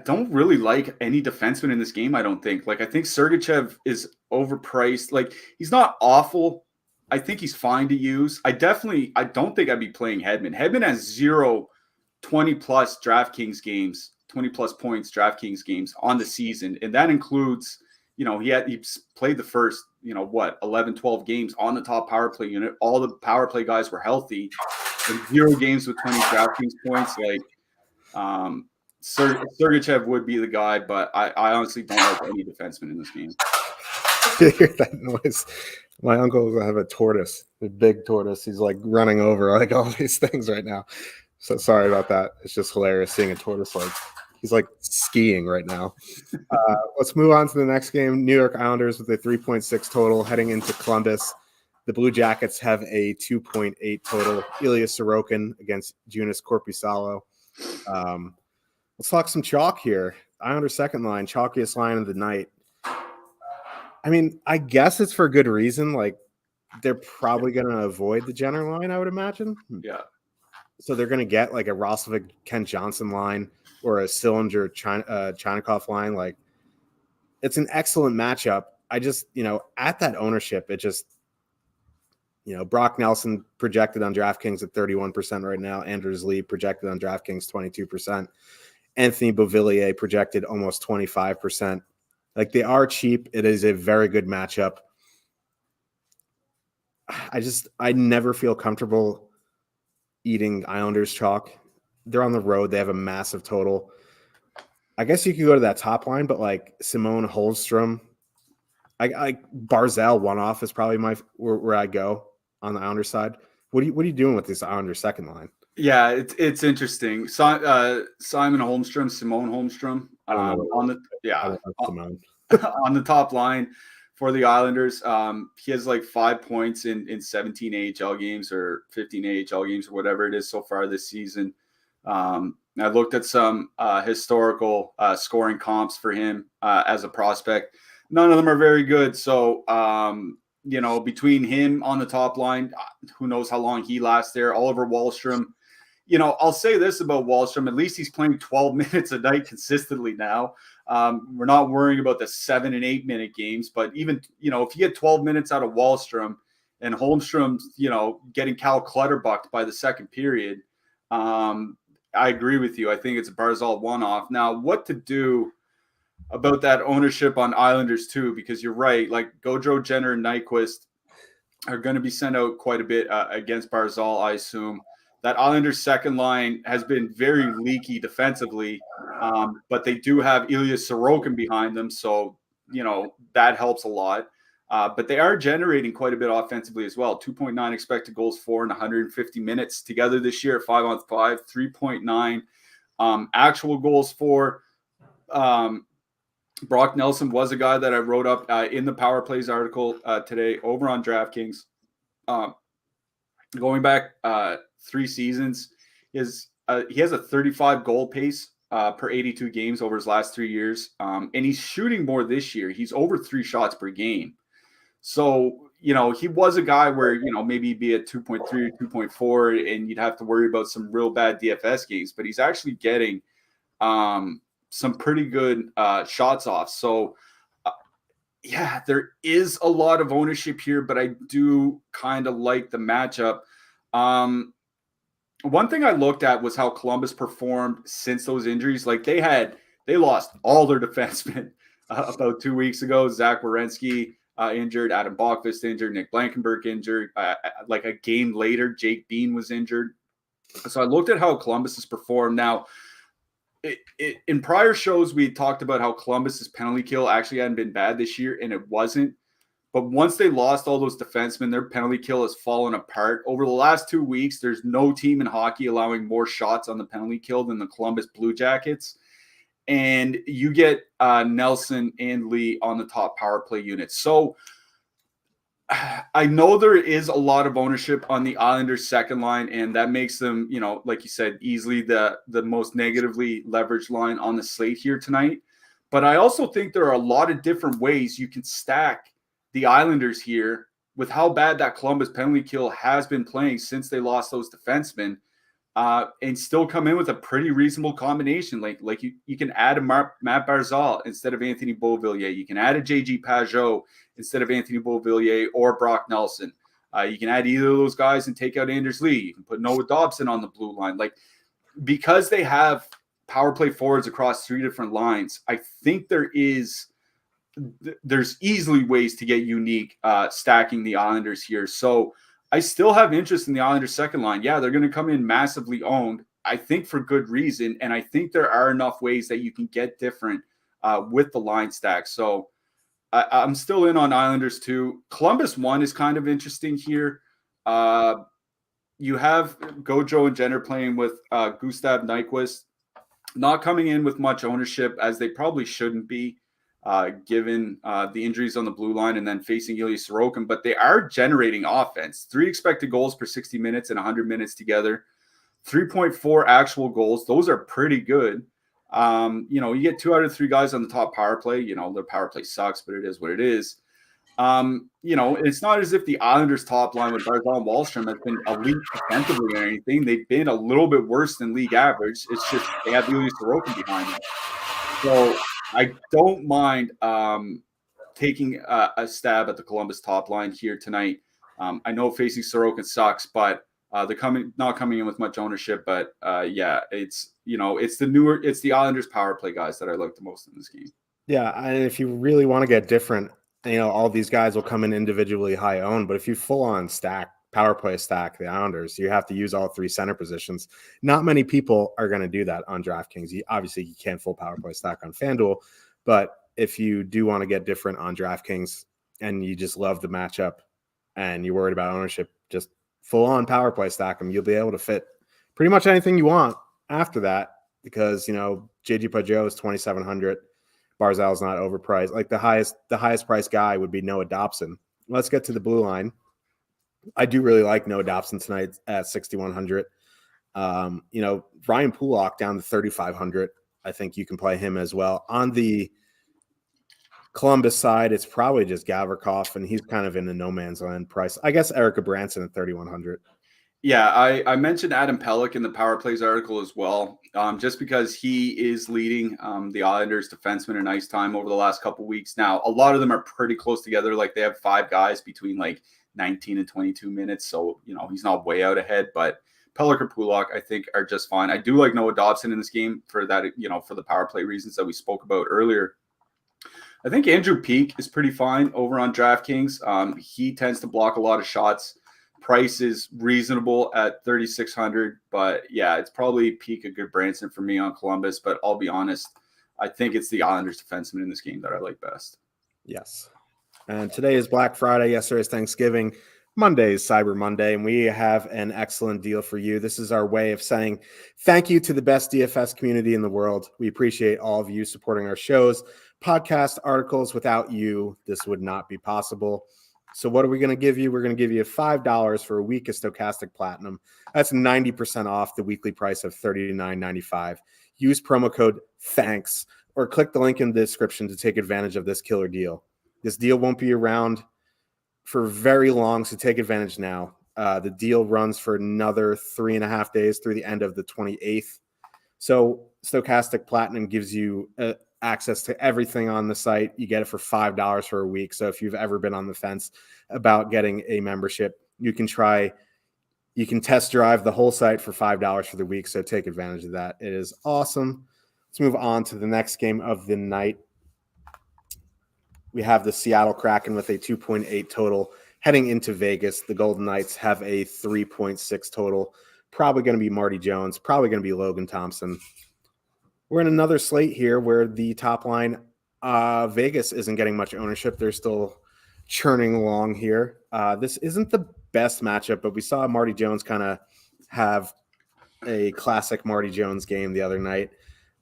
B: don't really like any defenseman in this game, I don't think. I think Sergachev is overpriced. He's not awful. I think he's fine to use. I don't think I'd be playing Hedman. Hedman has 0 20-plus DraftKings games, 20-plus points DraftKings games on the season. And that includes, he's played the first, 11, 12 games on the top power play unit. All the power play guys were healthy. And 0 games with 20 DraftKings points. Sergachev would be the guy, but I honestly don't like any defenseman in this game.
A: You hear that noise? My uncle will have a tortoise, a big tortoise. He's running over all these things right now. So sorry about that. It's just hilarious seeing a tortoise he's skiing right now. Let's move on to the next game. New York Islanders with a 3.6 total heading into Columbus. The Blue Jackets have a 2.8 total. Ilya Sorokin against Joonas Korpisalo. Let's talk some chalk here. Islanders second line, chalkiest line of the night. I guess it's for good reason. they're probably going to avoid the Jenner line, I would imagine.
B: Yeah.
A: So they're going to get like a Roslovic Kent Johnson line or a Sillinger Chinakhov line. Like, it's an excellent matchup. I just, at that ownership, it just, Brock Nelson projected on DraftKings at 31% right now. Anders Lee projected on DraftKings 22%. Anthony Beauvillier projected almost 25%. Like, they are cheap. It is a very good matchup. I never feel comfortable eating Islanders chalk. They're on the road. They have a massive total. I guess you could go to that top line, but like Simone Holmstrom, I Barzal one off is probably where I go on the Islanders side. What are you doing with this Islanders second line?
B: Yeah, it's interesting. Simon Holmstrom, Simone Holmstrom, on the top line for the Islanders. He has like 5 points in 17 AHL games or 15 AHL games or whatever it is so far this season. I looked at some historical scoring comps for him as a prospect. None of them are very good. So, between him on the top line, who knows how long he lasts there. Oliver Wahlstrom. I'll say this about Wahlstrom. At least he's playing 12 minutes a night consistently now. We're not worrying about the 7 and 8 minute games, but even, if you get 12 minutes out of Wahlstrom and Holmstrom's, getting Cal Clutterbucked by the second period, I agree with you. I think it's a Barzal one-off. Now, what to do about that ownership on Islanders too? Because you're right, like Gaudreau, Jenner, and Nyquist are going to be sent out quite a bit against Barzal, I assume. That Islanders second line has been very leaky defensively, but they do have Ilya Sorokin behind them, so that helps a lot. But they are generating quite a bit offensively as well. 2.9 expected goals for in 150 minutes together this year at 5-on-5, 3.9 actual goals for. Brock Nelson was a guy that I wrote up in the Power Plays article today over on DraftKings. Going back 3 seasons, he has a 35 goal pace per 82 games over his last 3 years. And he's shooting more this year. He's over 3 shots per game. So, he was a guy where, maybe he'd be at 2.3 or 2.4 and you'd have to worry about some real bad DFS games, but he's actually getting some pretty good shots off. So, there is a lot of ownership here, but I do kind of like the matchup. One thing I looked at was how Columbus performed since those injuries. Like they lost all their defensemen about 2 weeks ago. Zach Werenski injured, Adam Bachvist injured, Nick Blankenberg injured. Like a game later, Jake Bean was injured. So I looked at how Columbus has performed. Now, in prior shows, we talked about how Columbus's penalty kill actually hadn't been bad this year, and it wasn't. But once they lost all those defensemen, their penalty kill has fallen apart. Over the last 2 weeks, there's no team in hockey allowing more shots on the penalty kill than the Columbus Blue Jackets. And you get Nelson and Lee on the top power play unit. So I know there is a lot of ownership on the Islanders second line, and that makes them, like you said, easily the most negatively leveraged line on the slate here tonight. But I also think there are a lot of different ways you can stack the Islanders here with how bad that Columbus penalty kill has been playing since they lost those defensemen, and still come in with a pretty reasonable combination. Like you can add a Matt Barzal instead of Anthony Beauvillier. You can add a JG Pajot instead of Anthony Beauvillier or Brock Nelson. You can add either of those guys and take out Anders Lee. You can put Noah Dobson on the blue line. Like, because they have power play forwards across 3 different lines, I think there's easily ways to get unique stacking the Islanders here. So I still have interest in the Islanders second line. Yeah, they're going to come in massively owned, I think for good reason. And I think there are enough ways that you can get different with the line stack. So I'm still in on Islanders too. Columbus 1 is kind of interesting here. You have Gaudreau and Jenner playing with Gustav Nyquist, not coming in with much ownership, as they probably shouldn't be, given the injuries on the blue line and then facing Ilya Sorokin. But they are generating offense. 3 expected goals per 60 minutes and 100 minutes together. 3.4 actual goals. Those are pretty good. You get 2 out of 3 guys on the top power play. Their power play sucks, but it is what it is. It's not as if the Islanders' top line with Barzal and Wallstrom has been elite defensively or anything. They've been a little bit worse than league average. It's just they have Ilya Sorokin behind them. So I don't mind taking a stab at the Columbus top line here tonight. I know facing Sorokin sucks, but they're not coming in with much ownership. But it's the Islanders power play guys that I like the most in this game.
A: Yeah, and if you really want to get different, all these guys will come in individually high owned, but if you full on power play stack the Islanders, you have to use all three center positions. Not many people are going to do that on DraftKings. Obviously, you can't full power play stack on FanDuel, but if you do want to get different on DraftKings and you just love the matchup and you're worried about ownership, just full on power play stack them. You'll be able to fit pretty much anything you want after that because, JG Pajot is 2,700. Barzal's not overpriced. Like the highest priced guy would be Noah Dobson. Let's get to the blue line. I do really like Noah Dobson tonight at 6,100. Ryan Pulock down to 3,500. I think you can play him as well. On the Columbus side, it's probably just Gavrikov, and he's kind of in the no man's land price. I guess Erica Branson at 3,100.
B: Yeah, I mentioned Adam Pelech in the Power Plays article as well, just because he is leading the Islanders defensemen in ice time over the last couple weeks. Now, a lot of them are pretty close together. Like they have 5 guys between like 19 and 22 minutes. So, he's not way out ahead, but Pelech or Pulock, I think, are just fine. I do like Noah Dobson in this game for that, for the power play reasons that we spoke about earlier. I think Andrew Peeke is pretty fine over on DraftKings. He tends to block a lot of shots. Price is reasonable at 3,600, but yeah, it's probably Peeke a good Branson for me on Columbus. But I'll be honest, I think it's the Islanders defenseman in this game that I like best.
A: Yes. And today is Black Friday. Yesterday is Thanksgiving. Monday is Cyber Monday, and we have an excellent deal for you. This is our way of saying thank you to the best DFS community in the world. We appreciate all of you supporting our shows, podcast, articles. Without you, this would not be possible. So what are we going to give you? We're going to give you $5 for a week of Stokastic Platinum. That's 90% off the weekly price of $39.95. Use promo code THANKS or click the link in the description to take advantage of this killer deal. This deal won't be around for very long, so take advantage now. The deal runs for another 3.5 days through the end of the 28th. So Stokastic Platinum gives you access to everything on the site. You get it for $5 for a week. So if you've ever been on the fence about getting a membership, you can test drive the whole site for $5 for the week. So take advantage of that. It is awesome. Let's move on to the next game of the night. We have the Seattle Kraken with a 2.8 total heading into Vegas. The Golden Knights have a 3.6 total. Probably going to be Marty Jones. Probably going to be Logan Thompson. We're in another slate here where the top line, Vegas isn't getting much ownership. They're still churning along here. This isn't the best matchup, but we saw Marty Jones kind of have a classic Marty Jones game the other night.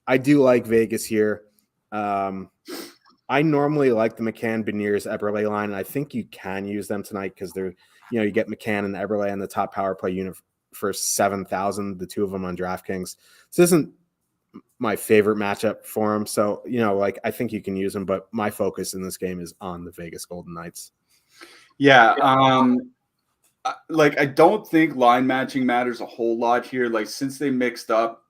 A: I do like Vegas here. I normally like the McCann, Beniers, Eberle line, and I think you can use them tonight because they're, you get McCann and Eberle in the top power play unit for 7,000, the two of them on DraftKings. This isn't my favorite matchup for them. So, I think you can use them, but my focus in this game is on the Vegas Golden Knights.
B: Yeah. I don't think line matching matters a whole lot here. Like since they mixed up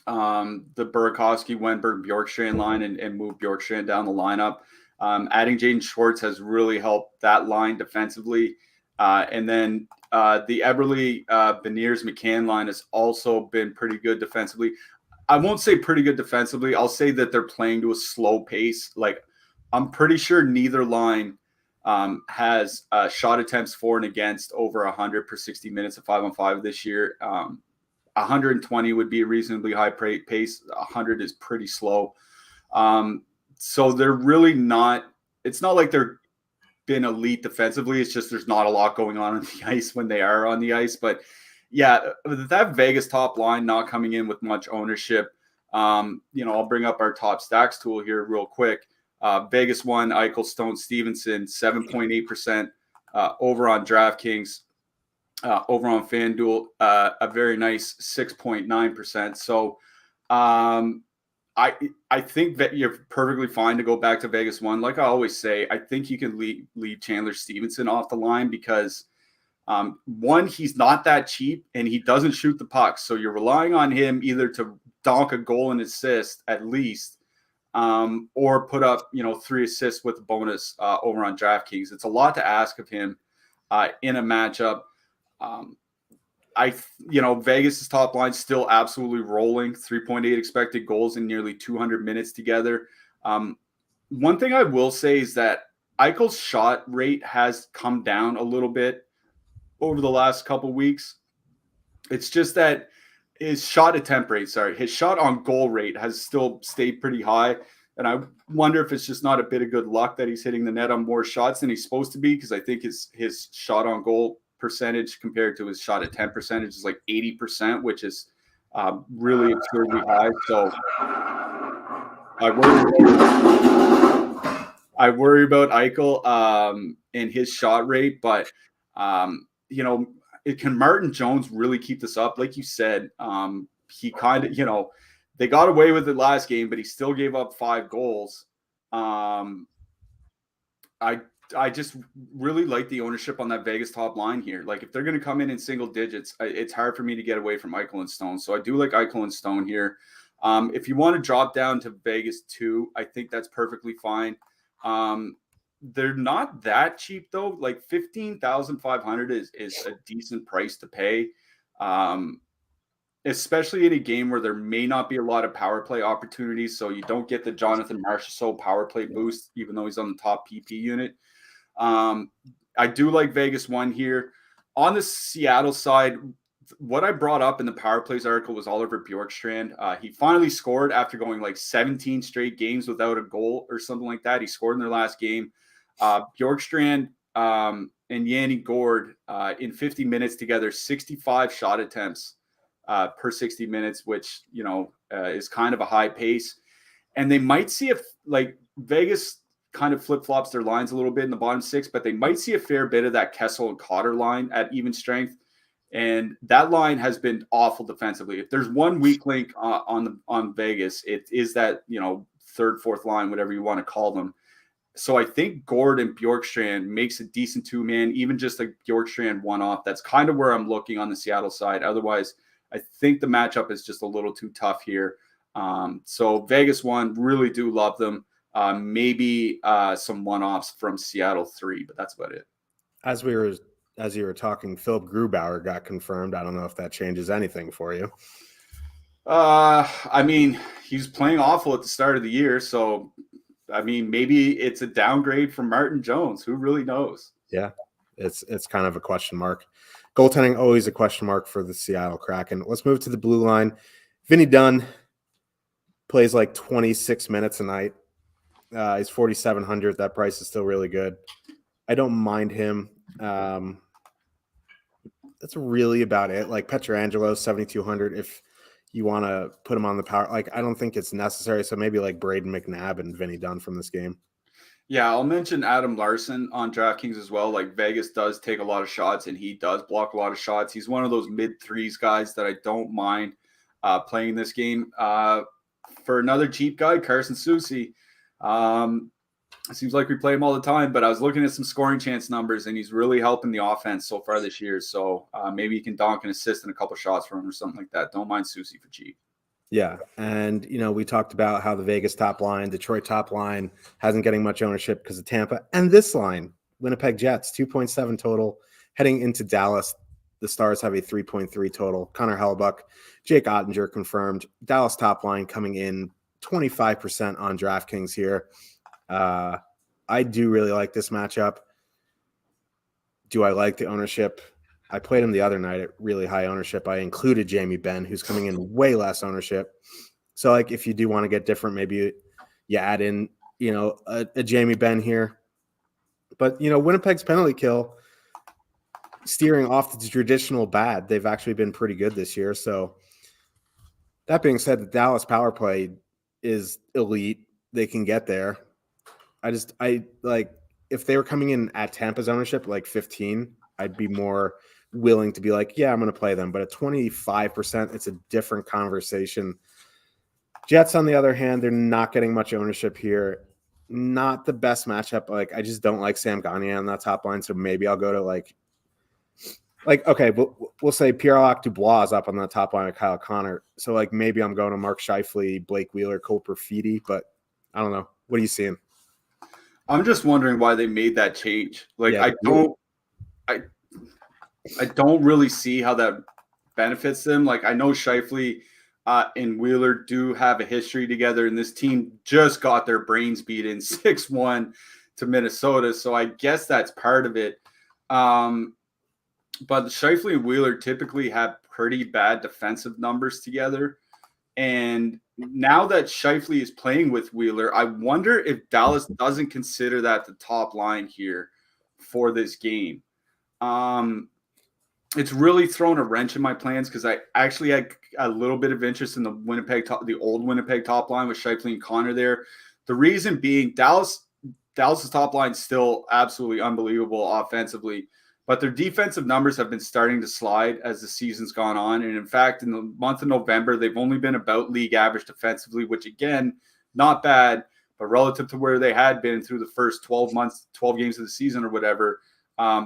B: the Burakovsky, Wenberg, Bjorkstrand line and moved Bjorkstrand down the lineup, adding Jaden Schwartz has really helped that line defensively. And then the Eberle, Beniers, McCann line has also been pretty good defensively. I won't say pretty good defensively. I'll say that they're playing to a slow pace. Like I'm pretty sure neither line has shot attempts for and against over 100 per 60 minutes of 5-on-5 this year. 120 would be a reasonably high pace. 100 is pretty slow. So they're really not – it's not like they're been elite defensively. It's just there's not a lot going on the ice when they are on the ice. But, yeah, with that Vegas top line not coming in with much ownership, I'll bring up our top stacks tool here real quick. Vegas won Eichel, Stone, Stevenson, 7.8% over on DraftKings. Over on FanDuel, a very nice 6.9%. So I think that you're perfectly fine to go back to Vegas 1. Like I always say, I think you can leave Chandler Stevenson off the line because one, he's not that cheap and he doesn't shoot the puck. So you're relying on him either to donk a goal and assist at least, or put up, 3 assists with a bonus over on DraftKings. It's a lot to ask of him in a matchup. Vegas' top line still absolutely rolling, 3.8 expected goals in nearly 200 minutes together. One thing I will say is that Eichel's shot rate has come down a little bit over the last couple weeks. It's just that his shot on goal rate has still stayed pretty high. And I wonder if it's just not a bit of good luck that he's hitting the net on more shots than he's supposed to be, because I think his shot on goal percentage compared to his shot attempt percentage is like 80%, which is really absurdly high. So I worry about Eichel and his shot rate, but can Martin Jones really keep this up? Like you said, he kind of, they got away with it last game, but he still gave up 5 goals. I just really like the ownership on that Vegas top line here. Like if they're going to come in single digits, it's hard for me to get away from Eichel and Stone. So I do like Eichel and Stone here. If you want to drop down to Vegas 2, I think that's perfectly fine. They're not that cheap though. Like 15,500 is a decent price to pay. Especially in a game where there may not be a lot of power play opportunities. So you don't get the Jonathan Marchessault power play boost, even though he's on the top PP unit. I do like Vegas 1 here. On the Seattle side, what I brought up in the power plays article was Oliver Bjorkstrand. He finally scored after going like 17 straight games without a goal or something like that. He scored in their last game. Bjorkstrand and Yanni Gord in 50 minutes together, 65 shot attempts per 60 minutes, which, is kind of a high pace. And they might see if like Vegas kind of flip-flops their lines a little bit in the bottom 6, but they might see a fair bit of that Kessel and Cotter line at even strength. And that line has been awful defensively. If there's one weak link on Vegas, it is that, third, fourth line, whatever you want to call them. So I think Gord and Bjorkstrand makes a decent 2-man, even just a Bjorkstrand one-off. That's kind of where I'm looking on the Seattle side. Otherwise, I think the matchup is just a little too tough here. So Vegas 1, really do love them. Maybe some one-offs from Seattle 3, but that's about it.
A: As you were talking, Philip Grubauer got confirmed. I don't know if that changes anything for you.
B: I mean, he's playing awful at the start of the year, so I mean, maybe it's a downgrade from Martin Jones. Who really knows?
A: Yeah, it's kind of a question mark. Goaltending, always a question mark for the Seattle Kraken. Let's move to the blue line. Vinny Dunn plays like 26 minutes a night. He's 4,700. That price is still really good. I don't mind him. That's really about it. Like Pietrangelo, 7,200. If you want to put him on the power, like I don't think it's necessary. So maybe like Braden McNabb and Vinny Dunn from this game.
B: Yeah, I'll mention Adam Larson on DraftKings as well. Like Vegas does take a lot of shots and he does block a lot of shots. He's one of those mid-threes guys that I don't mind playing this game. For another cheap guy, Carson Soucy. It seems like we play him all the time, but I was looking at some scoring chance numbers and he's really helping the offense so far this year. So maybe you can donk an assist and a couple shots from him or something like that. Don't mind Soucy for cheap.
A: Yeah. And, we talked about how the Vegas top line, Detroit top line hasn't getting much ownership because of Tampa. And this line, Winnipeg Jets, 2.7 total. Heading into Dallas, the Stars have a 3.3 total. Connor Hellebuck, Jake Ottinger confirmed. Dallas top line coming in 25% on DraftKings here. I do really like this matchup. Do I like the ownership? I played him the other night at really high ownership. I included Jamie Benn, who's coming in way less ownership. So, like, if you do want to get different, maybe you add in, a Jamie Benn here. But, Winnipeg's penalty kill, steering off the traditional bad. They've actually been pretty good this year. So, that being said, the Dallas power play is elite. They can get there. I like, if they were coming in at Tampa's ownership, like 15, I'd be more willing to be like, yeah, I'm going to play them. But at 25%, it's a different conversation. Jets, on the other hand, they're not getting much ownership here. Not the best matchup. Like, I just don't like Sam Gagne on that top line, so maybe I'll go to like okay, we'll say Pierre-Luc Dubois is up on the top line with Kyle Connor. So like maybe I'm going to Mark Scheifele, Blake Wheeler, Cole Perfidi, but I don't know. What are you seeing?
B: I'm just wondering why they made that change. Like
A: Yeah,
B: I don't really see how that benefits them. Like I know Scheifele and Wheeler do have a history together, and this team just got their brains beat in 6-1 to Minnesota. So I guess that's part of it. But Scheifele and Wheeler typically have pretty bad defensive numbers together. And now that Scheifele is playing with Wheeler, I wonder if Dallas doesn't consider that the top line here for this game. It's really thrown a wrench in my plans because I actually had a little bit of interest in the old Winnipeg top line with Scheifele and Connor there. The reason being Dallas's top line is still absolutely unbelievable offensively, but their defensive numbers have been starting to slide as the season's gone on. And in fact, in the month of November, they've only been about league average defensively, which again, not bad, but relative to where they had been through the first 12 games of the season or whatever,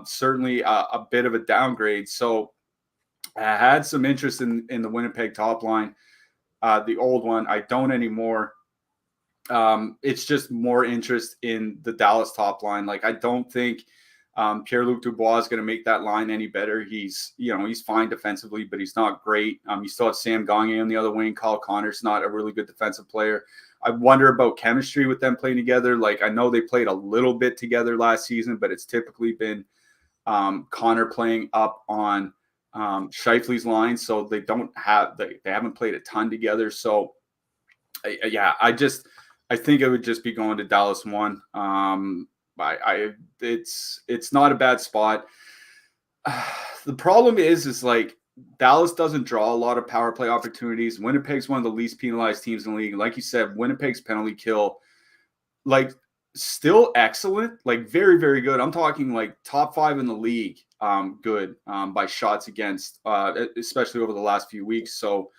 B: certainly a bit of a downgrade. So I had some interest in the Winnipeg top line, the old one. I don't anymore. It's just more interest in the Dallas top line. Like I don't think Pierre-Luc Dubois is going to make that line any better. He's fine defensively, but he's not great. You still have Sam Gagne on the other wing. Kyle Connor's not a really good defensive player. I wonder about chemistry with them playing together. Like I know they played a little bit together last season, but it's typically been Connor playing up on Scheifele's line, so they haven't played a ton together. So I think it would just be going to Dallas 1. It's not a bad spot. The problem is like Dallas doesn't draw a lot of power play opportunities. Winnipeg's one of the least penalized teams in the league. Like you said, Winnipeg's penalty kill, like still excellent, like very, very good. I'm talking like top 5 in the league. Good by shots against, especially over the last few weeks. So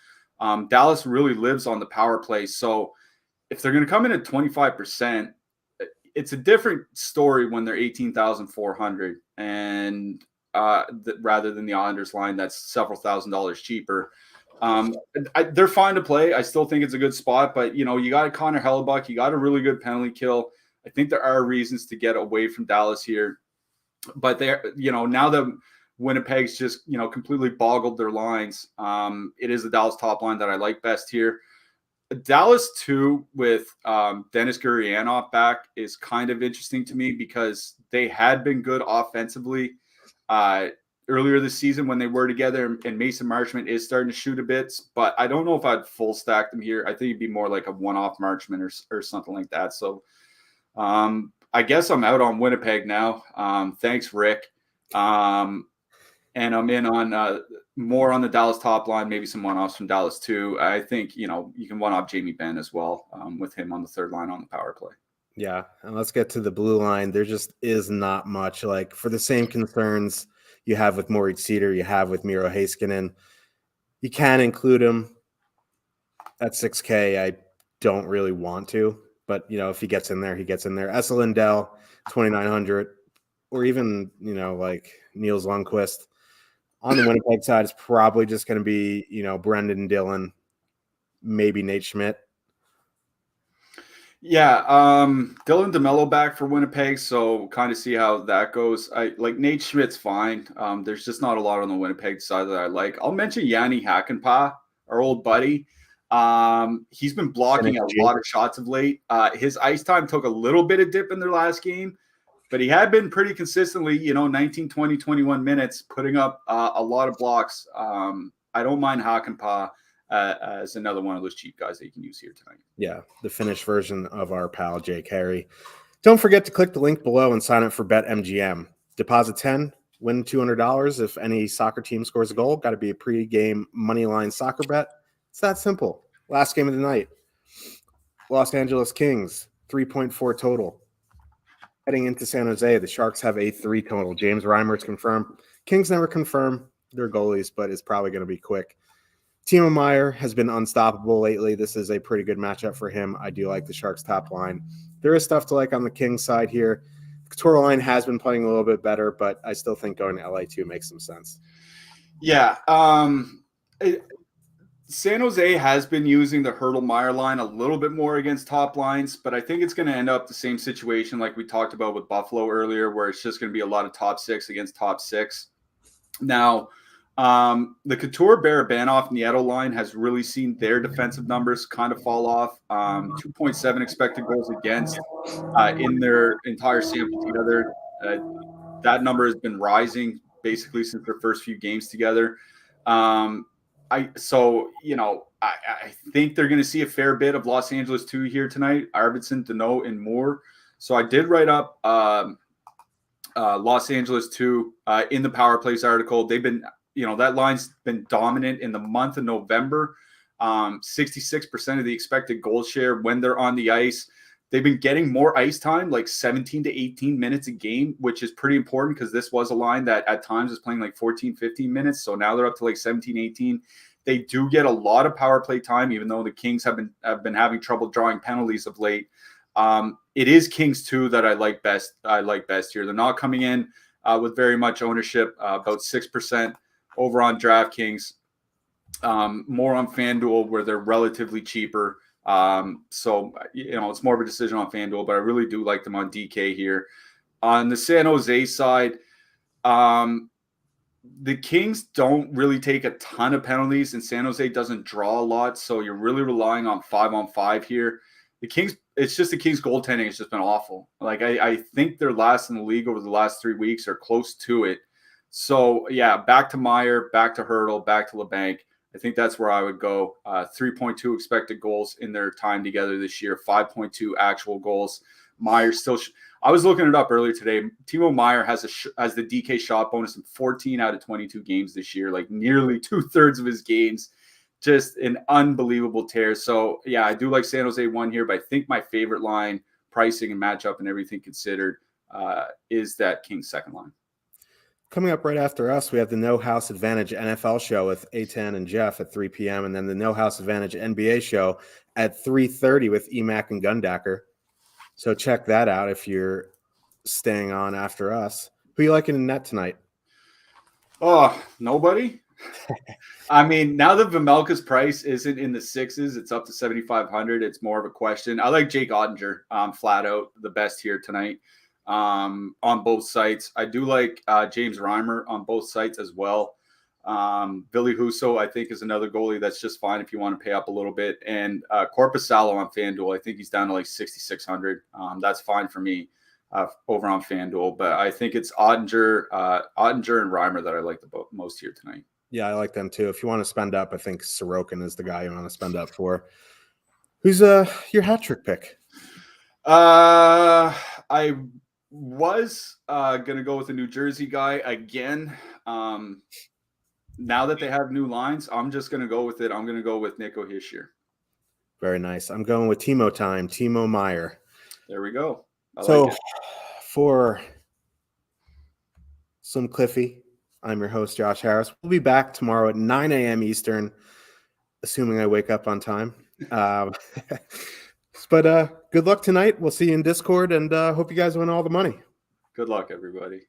B: Dallas really lives on the power play. So if they're going to come in at 25%, it's a different story when they're 18,400 and rather than the Islanders line that's several $1,000s cheaper. They're fine to play. I still think it's a good spot, but you got a Connor Hellebuck, you got a really good penalty kill. I think there are reasons to get away from Dallas here, but they're now that Winnipeg's just completely boggled their lines. It is the Dallas top line that I like best here. Dallas 2 with Dennis Gurianov back is kind of interesting to me because they had been good offensively earlier this season when they were together, and Mason Marchment is starting to shoot a bit, but I don't know if I'd full stack them here. I think it'd be more like a one-off Marchment or something like that. So I guess I'm out on Winnipeg now. Thanks, Rick. And I'm in on more on the Dallas top line, maybe some one-offs from Dallas too. I think, you can one-off Jamie Benn as well with him on the third line on the power play.
A: Yeah, and let's get to the blue line. There just is not much. Like for the same concerns you have with Moritz Seider, you have with Miro Heiskanen. You can include him at 6K. I don't really want to, but if he gets in there, he gets in there. Esa Lindell, 2,900, or even like Niels Lundqvist. On the Winnipeg side, it's probably just going to be, Brendan Dillon, maybe Nate Schmidt.
B: Yeah, Dylan DeMello back for Winnipeg, so kind of see how that goes. I like Nate Schmidt's fine. There's just not a lot on the Winnipeg side that I like. I'll mention Yanni Hakanpää, our old buddy. He's been blocking a lot of shots of late. His ice time took a little bit of dip in their last game, but he had been pretty consistently, 19, 20, 21 minutes, putting up a lot of blocks. I don't mind Hakanpää as another one of those cheap guys that you can use here tonight.
A: Yeah, the finished version of our pal Jake Harry. Don't forget to click the link below and sign up for BetMGM. Deposit 10, win $200 if any soccer team scores a goal. Got to be a pre-game money line soccer bet. It's that simple. Last game of the night. Los Angeles Kings, 3.4 total. Heading into San Jose, the Sharks have a 3 total. James Reimer's confirmed. Kings never confirm their goalies, but it's probably going to be quick. Timo Meier has been unstoppable lately. This is a pretty good matchup for him. I do like the Sharks top line. There is stuff to like on the Kings side here. Couture line has been playing a little bit better, but I still think going to LA2 makes some sense.
B: Yeah. San Jose has been using the Hurdle Meyer line a little bit more against top lines, but I think it's going to end up the same situation like we talked about with Buffalo earlier, where it's just going to be a lot of top six against top six. Now, the Couture, Barabanov, Nieto line has really seen their defensive numbers kind of fall off. 2.7 expected goals against in their entire sample together. That number has been rising basically since their first few games together. I think they're going to see a fair bit of Los Angeles 2 here tonight. Arvidsson, Deneau, and Moore. So I did write up Los Angeles 2 in the Power Plays article. They've been, that line's been dominant in the month of November. 66% of the expected goal share when they're on the ice. They've been getting more ice time, like 17 to 18 minutes a game, which is pretty important because this was a line that at times was playing like 14, 15 minutes. So now they're up to like 17, 18. They do get a lot of power play time, even though the Kings have been having trouble drawing penalties of late. It is Kings 2 that I like best. Here. They're not coming in with very much ownership, about 6% over on DraftKings, more on FanDuel where they're relatively cheaper. So it's more of a decision on FanDuel, but I really do like them on DK here. On the San Jose side, the Kings don't really take a ton of penalties, and San Jose doesn't draw a lot, so you're really relying on 5-on-5 here. The Kings goaltending has just been awful. Like I think they're last in the league over the last 3 weeks or close to it. So yeah, back to Meyer, back to Hurdle, back to LeBanc. I think that's where I would go. 3.2 expected goals in their time together this year, 5.2 actual goals. Meyer still I was looking it up earlier today. Timo Meier has the DK shot bonus in 14 out of 22 games this year, like nearly 2/3 of his games. Just an unbelievable tear. So, yeah, I do like San Jose 1 here, but I think my favorite line, pricing and matchup and everything considered, is that Kings second line.
A: Coming up right after us, we have the No House Advantage NFL show with A10 and Jeff at 3 p.m. and then the No House Advantage NBA show at 3:30 with Emac and Gundacker. So check that out if you're staying on after us. Who you liking in net tonight?
B: Oh, nobody? I mean, now that Vejmelka's price isn't in the sixes, it's up to 7,500. It's more of a question. I like Jake Ottinger, flat out the best here tonight. On both sites. I do like James Reimer on both sites as well. Billy Husso, I think, is another goalie that's just fine if you want to pay up a little bit. And Korpisalo on FanDuel, I think he's down to like 6,600. That's fine for me over on FanDuel. But I think it's Ottinger and Reimer that I like the most here tonight.
A: Yeah, I like them too. If you want to spend up, I think Sorokin is the guy you want to spend up for. Who's your hat trick pick?
B: I was going to go with a New Jersey guy again. Now that they have new lines, I'm just going to go with it. I'm going to go with Nico Hischier.
A: Very nice. I'm going with Timo Meier.
B: There we go.
A: For some Cliffy, I'm your host, Josh Harris. We'll be back tomorrow at 9 a.m. Eastern, assuming I wake up on time. But good luck tonight. We'll see you in Discord, and hope you guys win all the money.
B: Good luck, everybody.